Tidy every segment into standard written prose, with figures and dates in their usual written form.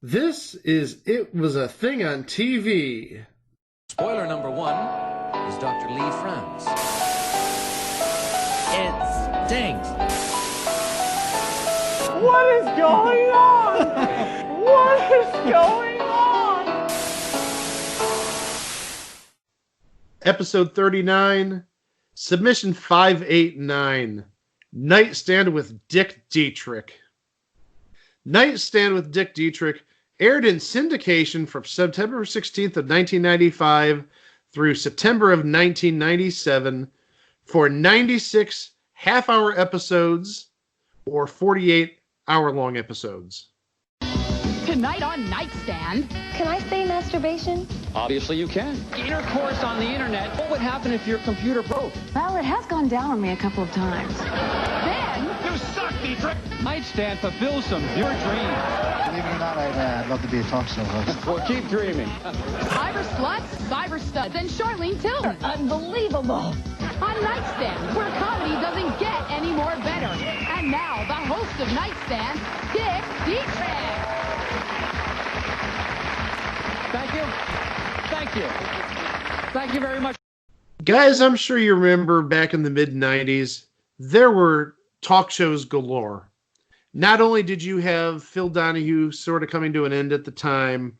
This is It Was a Thing on TV. Spoiler number one is Dr. Lee Franz. It stinks. What is going on? What is going on? Episode 39, Submission 589, Nightstand with Dick Dietrick. Nightstand with Dick Dietrick aired in syndication from September 16th of 1995 through September of 1997 for 96 half-hour episodes or 48-hour-long episodes. Tonight on Nightstand. Can I say masturbation? Obviously you can. Intercourse on the internet. What would happen if your computer broke? Well, it has gone down on me a couple of times. Then, You suck, Dietrick! Nightstand fulfills some of your dreams. Believe it or not, I'd love to be a talk show host. Well, keep dreaming. cyber sluts, cyber studs, and Charlene Tilton. Unbelievable. On Nightstand, where comedy doesn't get any more better. And now, the host of Nightstand, Dick Dietrick. Thank you. Thank you. Thank you very much. Guys, I'm sure you remember back in the mid-90s, there were talk shows galore. Not only did you have Phil Donahue sort of coming to an end at the time,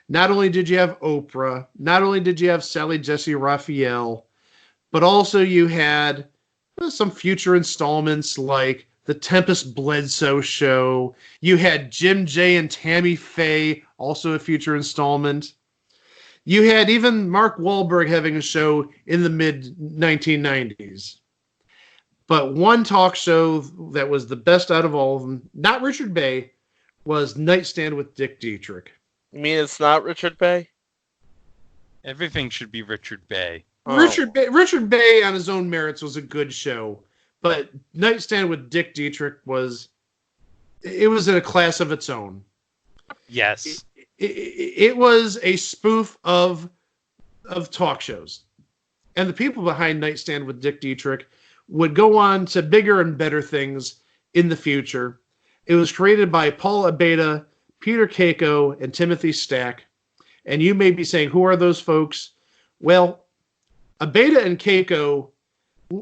not only did you have Oprah, not only did you have Sally Jesse Raphael, but also you had some future installments like The Tempest Bledsoe Show. You had Jim J and Tammy Faye, also a future installment. You had even Mark Wahlberg having a show in the mid-1990s. But one talk show that was the best out of all of them, not Richard Bay, was Nightstand with Dick Dietrick. You mean it's not Richard Bay? Everything should be Richard Bay. Oh. Richard Bay on his own merits was a good show, but Nightstand with Dick Dietrick was in a class of its own. Yes. It was a spoof of talk shows. And the people behind Nightstand with Dick Dietrick would go on to bigger and better things in the future. It was created by Paul Abeta, Peter Keiko, and Timothy Stack. And you may be saying, who are those folks? Well, Abeta and Keiko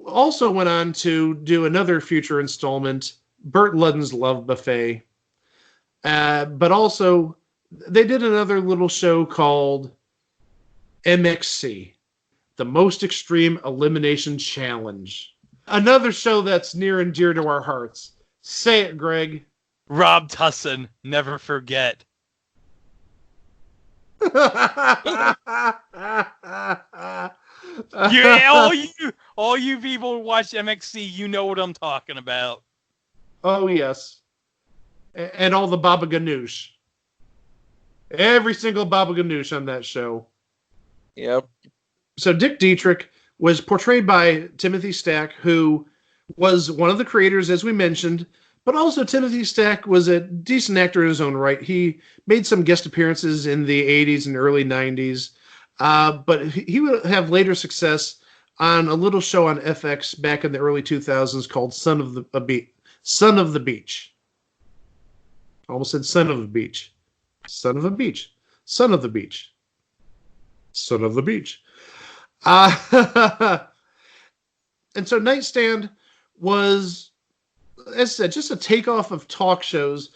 also went on to do another future installment, Burt Ludden's Love Buffet. But also, they did another little show called MXC, the Most Extreme Elimination Challenge. Another show that's near and dear to our hearts. Say it, Greg. Rob Tussin, never forget. All you people who watch MXC, you know what I'm talking about. Oh, yes. And all the Baba Ganoush. Every single Baba Ganoush on that show. Yep. So Dick Dietrick was portrayed by Timothy Stack, who was one of the creators, as we mentioned, but also Timothy Stack was a decent actor in his own right. He made some guest appearances in the 80s and early 90s, but he would have later success on a little show on FX back in the early 2000s called Son of the Beach. Almost said Son of the Beach. Son of a Beach. Son of the Beach. Son of the Beach. And so Nightstand was, as I said, just a takeoff of talk shows,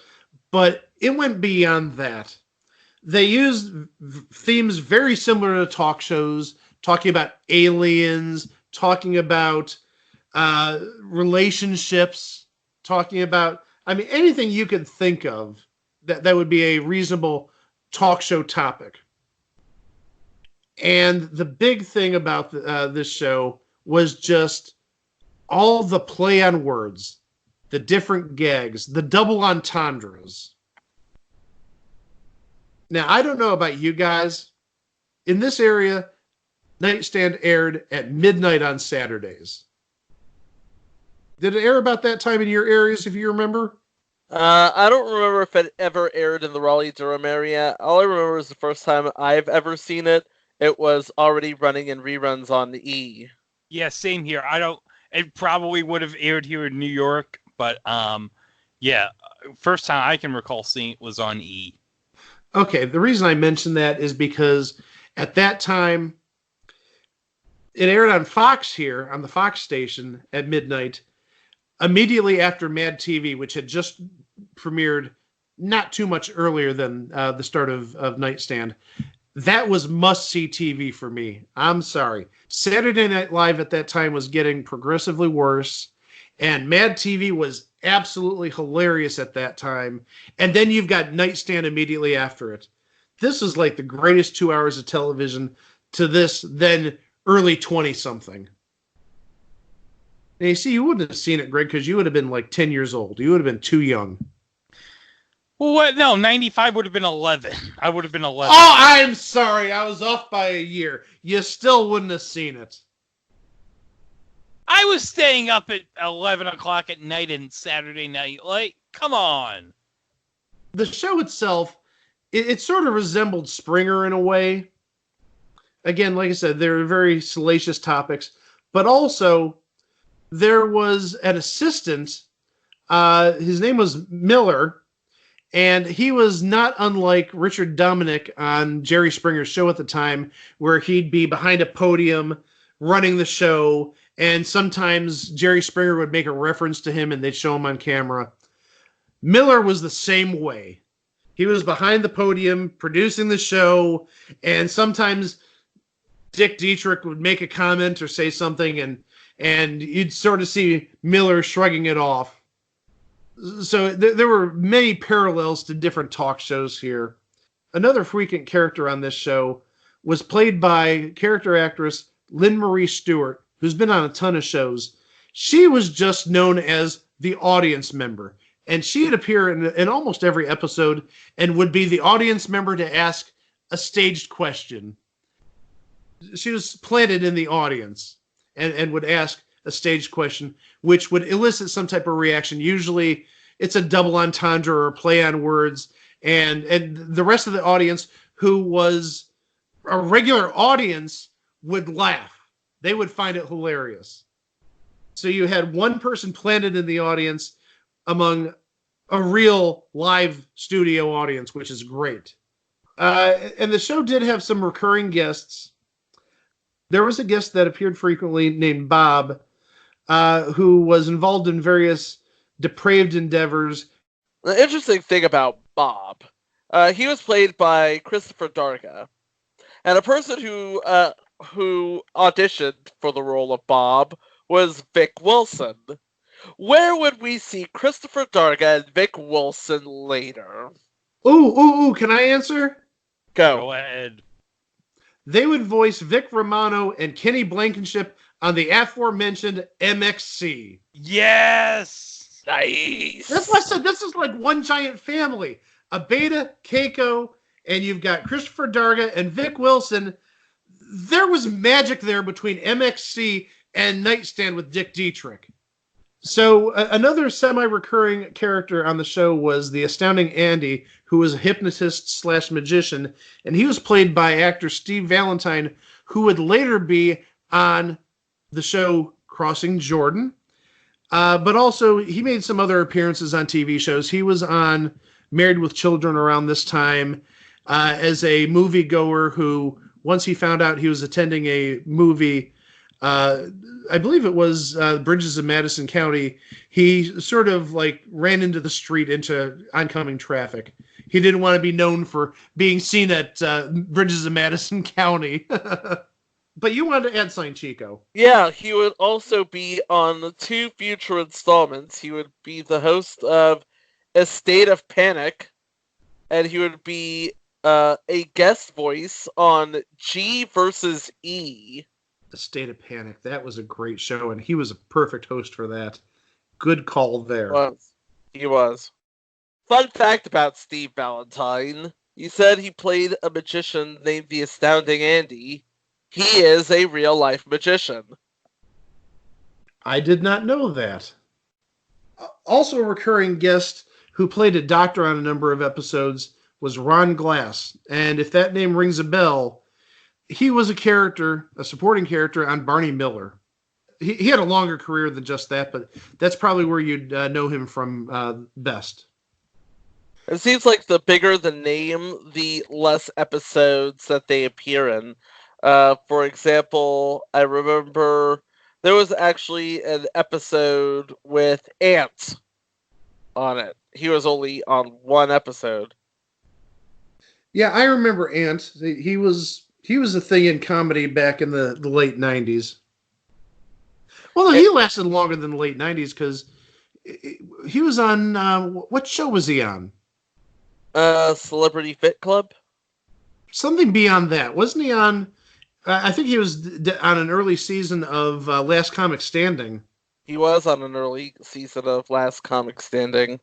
but it went beyond that. They used themes very similar to talk shows, talking about aliens, talking about relationships, talking about, anything you could think of that would be a reasonable talk show topic. And the big thing about this show was just all the play on words, the different gags, the double entendres. Now, I don't know about you guys. In this area, Nightstand aired at midnight on Saturdays. Did it air about that time in your areas, if you remember? I don't remember if it ever aired in the Raleigh-Durham area. All I remember is the first time I've ever seen it. It was already running in reruns on E! Yeah, same here. It probably would have aired here in New York, but yeah, first time I can recall seeing it was on E! Okay, the reason I mentioned that is because at that time, it aired on Fox here, on the Fox station at midnight, immediately after Mad TV, which had just premiered not too much earlier than the start of Nightstand. That was must-see TV for me. I'm sorry. Saturday Night Live at that time was getting progressively worse, and Mad TV was absolutely hilarious at that time. And then you've got Nightstand immediately after it. This is like the greatest 2 hours of television to this then early 20-something. And you see, you wouldn't have seen it, Greg, because you would have been like 10 years old. You would have been too young. Well, what? No, 95 would have been 11. I would have been 11. Oh, I'm sorry. I was off by a year. You still wouldn't have seen it. I was staying up at 11 o'clock at night and Saturday night. Like, come on. The show itself, it sort of resembled Springer in a way. Again, like I said, there are very salacious topics. But also, there was an assistant. His name was Miller. And he was not unlike Richard Dominic on Jerry Springer's show at the time, where he'd be behind a podium running the show, and sometimes Jerry Springer would make a reference to him and they'd show him on camera. Miller was the same way. He was behind the podium producing the show, and sometimes Dick Dietrick would make a comment or say something, and you'd sort of see Miller shrugging it off. So there were many parallels to different talk shows here. Another frequent character on this show was played by character actress Lynn Marie Stewart, who's been on a ton of shows. She was just known as the audience member, and she'd appear in almost every episode and would be the audience member to ask a staged question. She was planted in the audience and would ask a staged question, which would elicit some type of reaction. Usually it's a double entendre or a play on words, and the rest of the audience, who was a regular audience, would laugh. They would find it hilarious. So you had one person planted in the audience among a real live studio audience, which is great. And the show did have some recurring guests. There was a guest that appeared frequently named Bob, who was involved in various depraved endeavors. The interesting thing about Bob, he was played by Christopher Darga, and a person who auditioned for the role of Bob was Vic Wilson. Where would we see Christopher Darga and Vic Wilson later? Ooh, can I answer? Go ahead. They would voice Vic Romano and Kenny Blankenship on the aforementioned MXC. Yes! Nice! That's why I said this is like one giant family. Abeda, Keiko, and you've got Christopher Darga and Vic Wilson. There was magic there between MXC and Nightstand with Dick Dietrick. So another semi-recurring character on the show was the Astounding Andy, who was a hypnotist / magician, and he was played by actor Steve Valentine, who would later be on the show Crossing Jordan. But also, he made some other appearances on TV shows. He was on Married with Children around this time as a moviegoer who, once he found out he was attending a movie, I believe it was Bridges of Madison County, he sort of like ran into the street into oncoming traffic. He didn't want to be known for being seen at Bridges of Madison County. But you wanted to add something, Chico. Yeah, he would also be on 2 future installments. He would be the host of A State of Panic, and he would be a guest voice on G versus E. A State of Panic. That was a great show, and he was a perfect host for that. Good call there. He was. Fun fact about Steve Valentine. You said he played a magician named the Astounding Andy. He is a real-life magician. I did not know that. Also a recurring guest who played a doctor on a number of episodes was Ron Glass. And if that name rings a bell, he was a supporting character on Barney Miller. He had a longer career than just that, but that's probably where you'd know him from best. It seems like the bigger the name, the less episodes that they appear in. For example, I remember there was actually an episode with Ant on it. He was only on one episode. Yeah, I remember Ant. He was a thing in comedy back in the late 90s. Well, no, he lasted longer than the late 90s because he was on, what show was he on? Celebrity Fit Club? Something beyond that. Wasn't he on, I think he was on an early season of Last Comic Standing. He was on an early season of Last Comic Standing.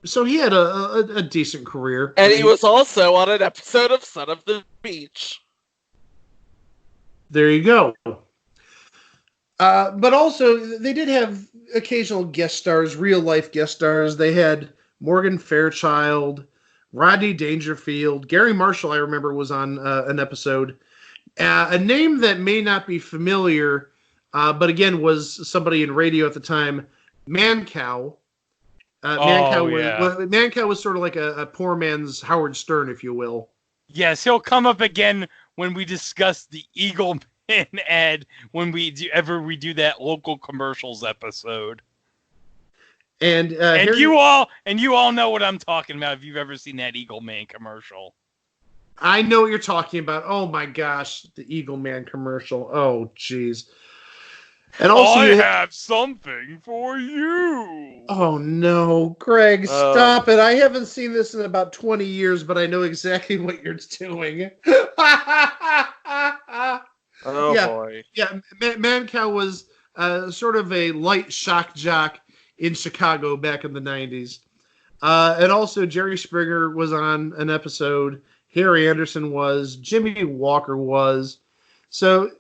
So he had a decent career. And he was also on an episode of Son of the Beach. There you go. But also, they did have occasional guest stars, real-life guest stars. They had Morgan Fairchild, Rodney Dangerfield, Gary Marshall, I remember, was on an episode. A name that may not be familiar, but again, was somebody in radio at the time, Mancow. Mancow was sort of like a poor man's Howard Stern, if you will. Yes, he'll come up again when we discuss the Eagle Man ad when we do that local commercials episode. And you all know what I'm talking about if you've ever seen that Eagle Man commercial. I know what you're talking about. Oh my gosh, the Eagle Man commercial. Oh jeez. And also, I have something for you. Oh no, Greg, stop it! I haven't seen this in about 20 years, but I know exactly what you're doing. Boy. Yeah, Mancow was sort of a light shock jock in Chicago back in the 90s. And also Jerry Springer was on an episode. Harry Anderson was. Jimmy Walker was. So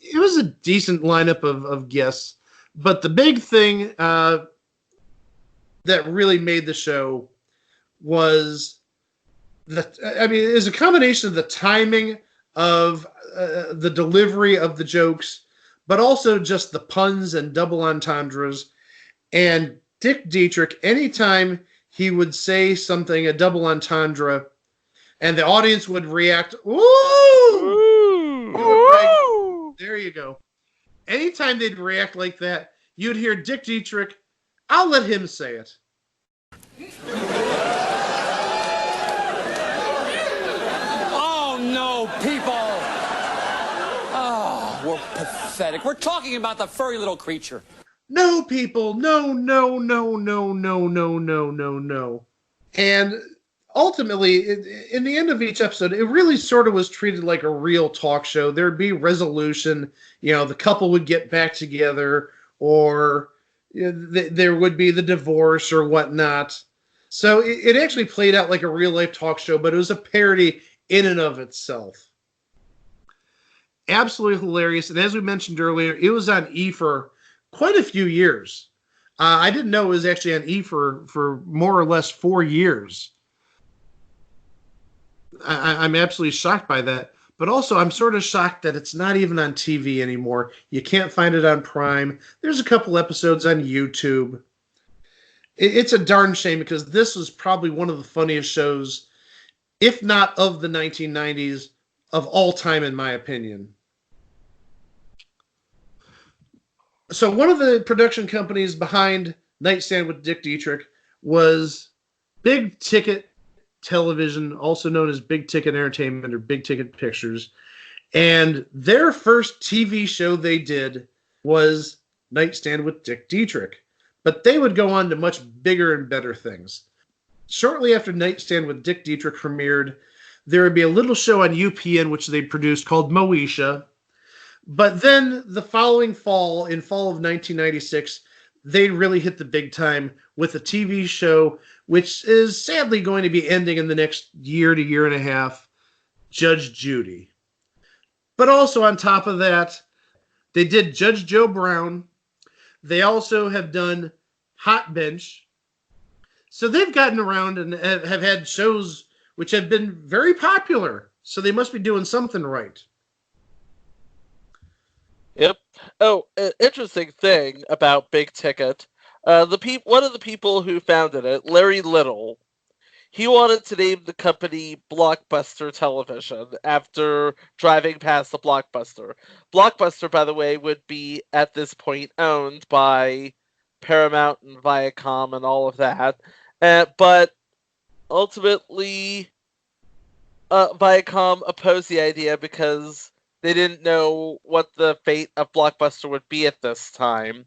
it was a decent lineup of guests. But the big thing that really made the show was is a combination of the timing of the delivery of the jokes, but also just the puns and double entendres. And Dick Dietrick, anytime he would say something, a double entendre, and the audience would react, ooh! Ooh! There you go. Anytime they'd react like that, you'd hear Dick Dietrick, I'll let him say it. Oh, no, people! Oh, we're pathetic. We're talking about the furry little creature. No, people, no. And ultimately, in the end of each episode, it really sort of was treated like a real talk show. There'd be resolution. The couple would get back together, or there would be the divorce or whatnot. So it actually played out like a real-life talk show, but it was a parody in and of itself. Absolutely hilarious. And as we mentioned earlier, it was on E! For quite a few years. I didn't know it was actually on E! For more or less 4 years. I'm absolutely shocked by that. But also, I'm sort of shocked that it's not even on TV anymore. You can't find it on Prime. There's a couple episodes on YouTube. It's a darn shame, because this was probably one of the funniest shows, if not of the 1990s, of all time, in my opinion. So one of the production companies behind Nightstand with Dick Dietrick was Big Ticket Television, also known as Big Ticket Entertainment or Big Ticket Pictures. And their first TV show they did was Nightstand with Dick Dietrick. But they would go on to much bigger and better things. Shortly after Nightstand with Dick Dietrick premiered, there would be a little show on UPN which they produced called Moesha. But then the following fall, in fall of 1996, they really hit the big time with a TV show, which is sadly going to be ending in the next year to year and a half, Judge Judy. But also on top of that, they did Judge Joe Brown. They also have done Hot Bench. So they've gotten around and have had shows which have been very popular. So they must be doing something right. Yep. Oh, interesting thing about Big Ticket. One of the people who founded it, Larry Little, he wanted to name the company Blockbuster Television after driving past the Blockbuster. Blockbuster, by the way, would be at this point owned by Paramount and Viacom and all of that. But ultimately, Viacom opposed the idea because they didn't know what the fate of Blockbuster would be at this time.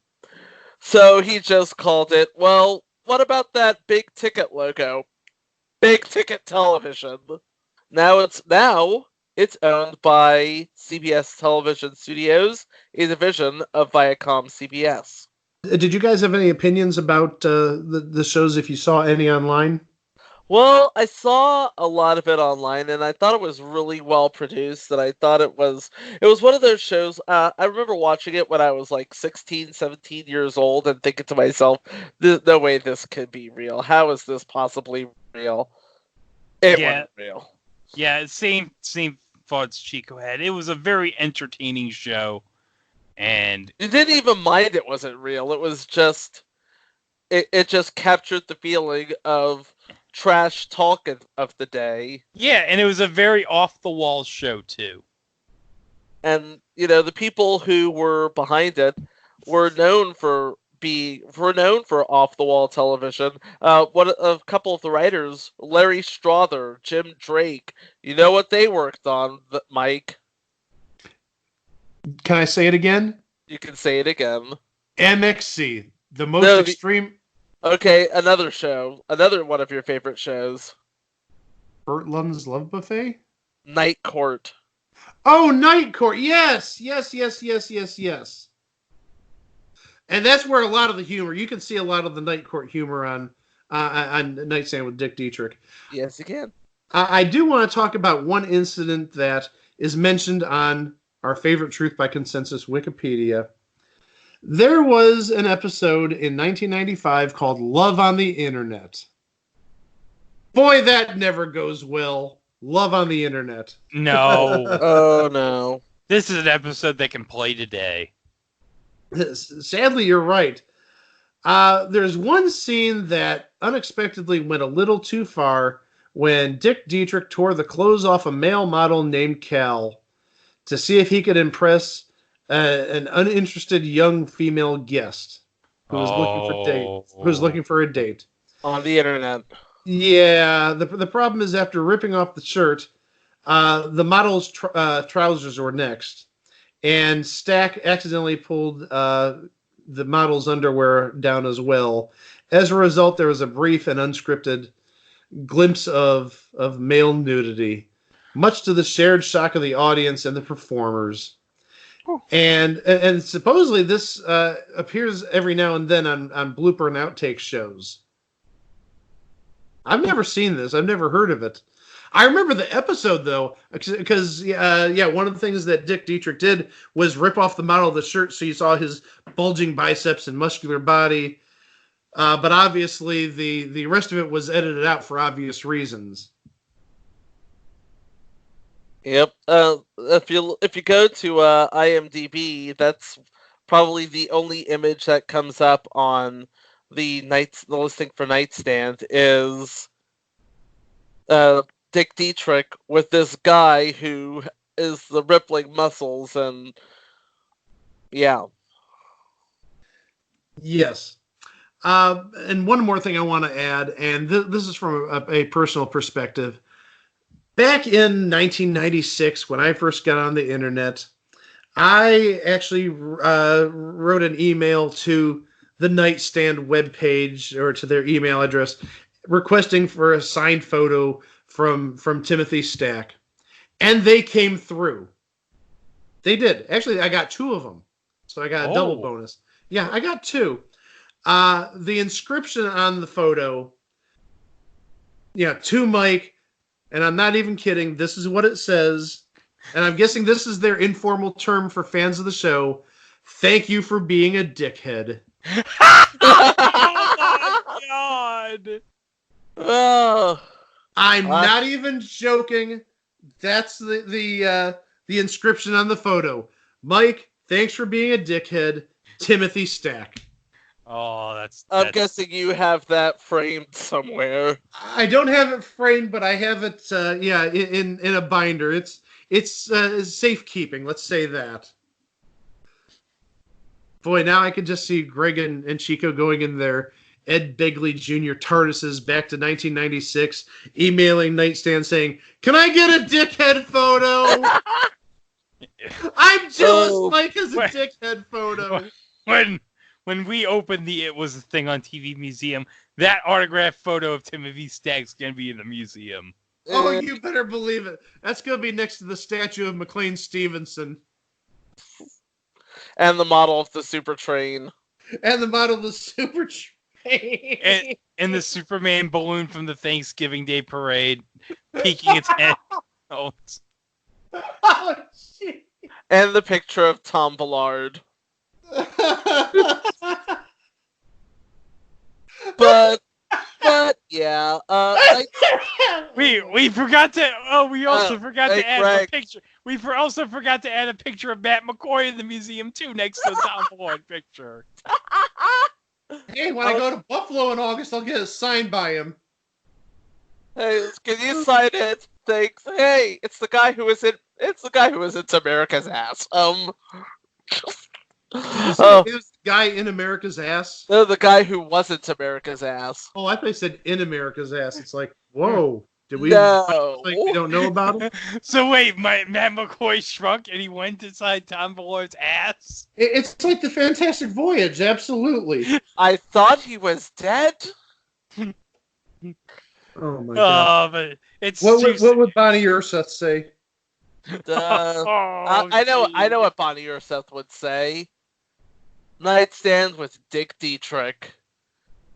So he just called it, well, what about that big ticket logo? Big Ticket Television. Now it's owned by CBS Television Studios, a division of Viacom CBS. Did you guys have any opinions about the shows, if you saw any online? Well, I saw a lot of it online, and I thought it was really well produced, and I thought it was one of those shows. I remember watching it when I was like 16, 17 years old and thinking to myself, no way this could be real. How is this possibly real? It wasn't real. Yeah, same thoughts Chico had. It was a very entertaining show, and you didn't even mind it wasn't real. It was just, it just captured the feeling of trash talk of the day. Yeah, and it was a very off-the-wall show, too. And, the people who were behind it were known for off-the-wall television. A couple of the writers, Larry Strother, Jim Drake, you know what they worked on, Mike? Can I say it again? You can say it again. MXC, the most extreme... Okay, another show. Another one of your favorite shows. Burt Lund's Love Buffet? Night Court. Oh, Night Court. Yes. And that's where a lot of the humor, you can see a lot of the Night Court humor on Nightstand with Dick Dietrick. Yes, you can. I do want to talk about one incident that is mentioned on our Favorite Truth by Consensus Wikipedia. There was an episode in 1995 called Love on the Internet. Boy, that never goes well. Love on the Internet. No. Oh, no. This is an episode that can play today. Sadly, you're right. There's one scene that unexpectedly went a little too far when Dick Dietrick tore the clothes off a male model named Cal to see if he could impress an uninterested young female guest who was looking for a date on the internet. Yeah, the problem is after ripping off the shirt, the model's trousers were next, and Stack accidentally pulled the model's underwear down as well. As a result, there was a brief and unscripted glimpse of male nudity, much to the shared shock of the audience and the performers. And supposedly this appears every now and then on blooper and outtake shows. I've never seen this. I've never heard of it. I remember the episode, though, because, one of the things that Dick Dietrick did was rip off the model of the shirt so you saw his bulging biceps and muscular body. But obviously the rest of it was edited out for obvious reasons. Yep. If you go to IMDb, that's probably the only image that comes up on the listing for Nightstand is Dick Dietrick with this guy who is the rippling muscles, and yeah. Yes. And one more thing I want to add, and this is from a personal perspective. Back in 1996, when I first got on the internet, I actually wrote an email to the Nightstand webpage, or to their email address, requesting for a signed photo from Timothy Stack. And they came through. They did. Actually, I got 2 of them. So I got a double bonus. Yeah, I got 2. The inscription on the photo, to Mike, and I'm not even kidding, this is what it says, and I'm guessing this is their informal term for fans of the show: thank you for being a dickhead. Oh my God! Oh, I'm not even joking. That's the inscription on the photo. Mike, thanks for being a dickhead. Timothy Stack. Oh, that's. I'm guessing you have that framed somewhere. I don't have it framed, but I have it. In a binder. It's safekeeping. Let's say that. Boy, now I can just see Greg and Chico going in there. Ed Begley Jr. TARDISes back to 1996, emailing Nightstand saying, "Can I get a dickhead photo?" I'm jealous. Mike has a dickhead photo. When we open the It Was a Thing on TV museum, that autographed photo of Timothy Stack's gonna be in the museum. Oh, you better believe it. That's gonna be next to the statue of McLean Stevenson. And the model of the Super Train. And the model of the Super Train. And the Superman balloon from the Thanksgiving Day parade, peeking its head. Oh, shit. And the picture of Tom Ballard. But yeah. We forgot to. Oh, we also forgot to add Greg. a picture. We also forgot to add a picture of Matt McCoy in the museum too, next to the Tom Ballard picture. Hey, when I go to Buffalo in August, I'll get it signed by him. Hey, can you sign it? Thanks. Hey, it's the guy who was in. It's the guy who was into America's Ass. Is the guy in America's Ass? No, the guy who wasn't America's Ass. Oh, I thought you said in America's Ass. It's like, whoa. Did we? No. Like we don't know about him? So wait, Matt McCoy shrunk and he went inside Tom Ballard's ass? It's like the Fantastic Voyage, absolutely. I thought he was dead. Oh my god. But it's what would Bonnie Urseth say? I know what Bonnie Urseth would say. Nightstand with Dick Dietrick.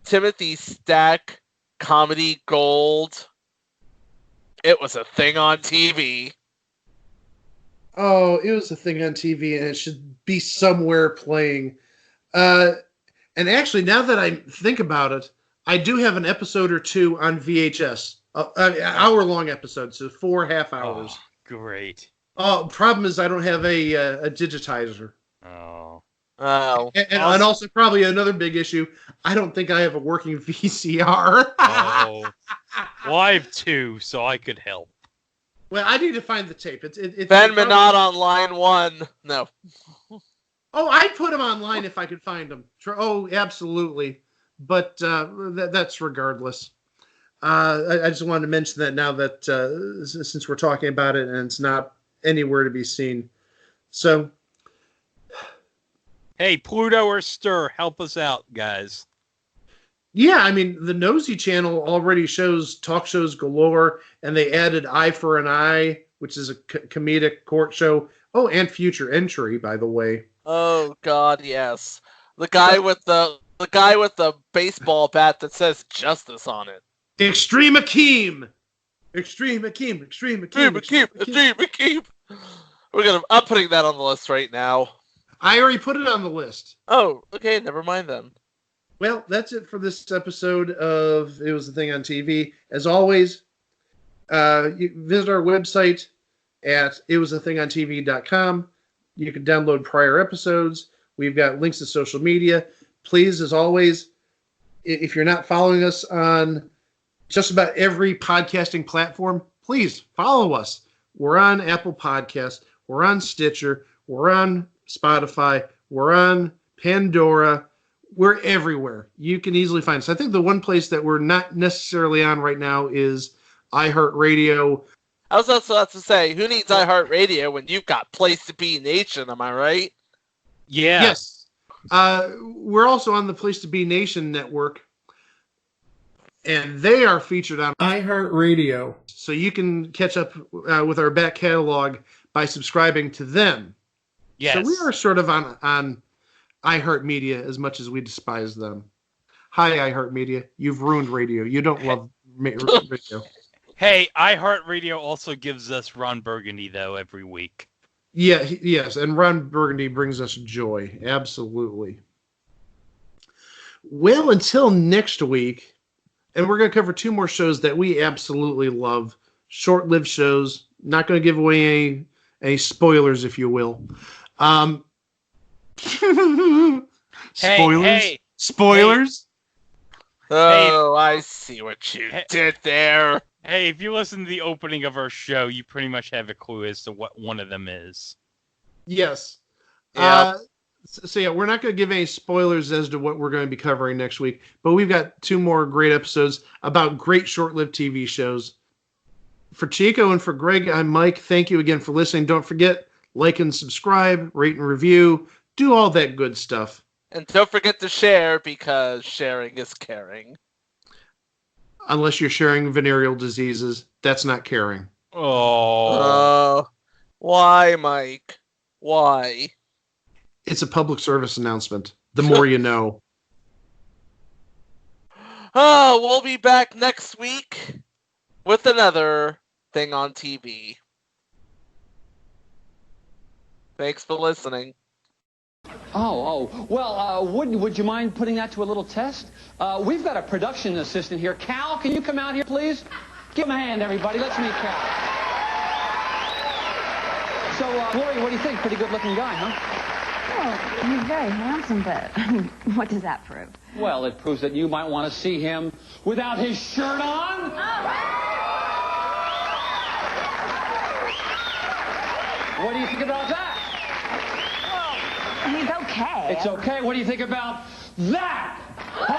Timothy Stack, comedy gold. It was a thing on TV. Oh, it was a thing on TV, and it should be somewhere playing. And actually, now that I think about it, I do have an episode or two on VHS. Hour-long episodes, so 4 half hours. Oh, great. Oh, problem is I don't have a digitizer. Oh. And also probably another big issue, I don't think I have a working VCR. Oh. Well, I have 2, so I could help. Well, I need to find the tape. It's Ben Minot on line 1. No. Oh, I'd put them online if I could find them. Oh, absolutely. But that's regardless. I just wanted to mention that now that since we're talking about it and it's not anywhere to be seen. So, hey, Pluto or Stir, help us out, guys. Yeah, I mean, the Nosy channel already shows talk shows galore, and they added Eye for an Eye, which is a comedic court show. Oh, and Future Entry, by the way. Oh God, yes. The guy with the baseball bat that says justice on it. Extreme Akeem. Extreme Akeem. I'm putting that on the list right now. I already put it on the list. Oh, okay, never mind then. Well, that's it for this episode of It Was a Thing on TV. As always, you visit our website at itwasathingontv.com. You can download prior episodes. We've got links to social media. Please, as always, if you're not following us on just about every podcasting platform, please follow us. We're on Apple Podcasts. We're on Stitcher. We're on Spotify. We're on Pandora. We're everywhere. You can easily find us. I think the one place that we're not necessarily on right now is iHeartRadio. I was also about to say, who needs iHeartRadio when you've got Place to Be Nation, am I right? Yeah. Yes. We're also on the Place to Be Nation network, and they are featured on iHeartRadio. So you can catch up with our back catalog by subscribing to them. Yes. So we are sort of on iHeartMedia as much as we despise them. Hi, iHeartMedia. You've ruined radio. You don't love radio. Hey, iHeartRadio also gives us Ron Burgundy, though, every week. Yeah, yes, and Ron Burgundy brings us joy. Absolutely. Well, until next week, and we're going to cover 2 more shows that we absolutely love. Short-lived shows. Not going to give away any spoilers, if you will. Spoilers. Hey. Spoilers? Oh, I see what you did there. Hey, if you listen to the opening of our show, you pretty much have a clue as to what one of them is. Yes. Yep. So yeah, we're not going to give any spoilers as to what we're going to be covering next week, but we've got 2 more great episodes about great short-lived TV shows. For Chico and for Greg, I'm Mike. Thank you again for listening. Don't forget, like and subscribe, rate and review, do all that good stuff. And don't forget to share, because sharing is caring. Unless you're sharing venereal diseases, that's not caring. Oh. Why, Mike? Why? It's a public service announcement. The more you know. Oh, we'll be back next week with another thing on TV. Thanks for listening. Well, would you mind putting that to a little test? We've got a production assistant here. Cal, can you come out here, please? Give him a hand, everybody. Let's meet Cal. So, Gloria, what do you think? Pretty good-looking guy, huh? Well, he's very handsome, but what does that prove? Well, it proves that you might want to see him without his shirt on. What do you think about that? He's okay. It's okay. What do you think about that? Huh?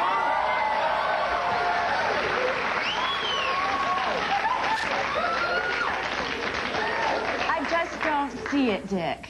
I just don't see it, Dick.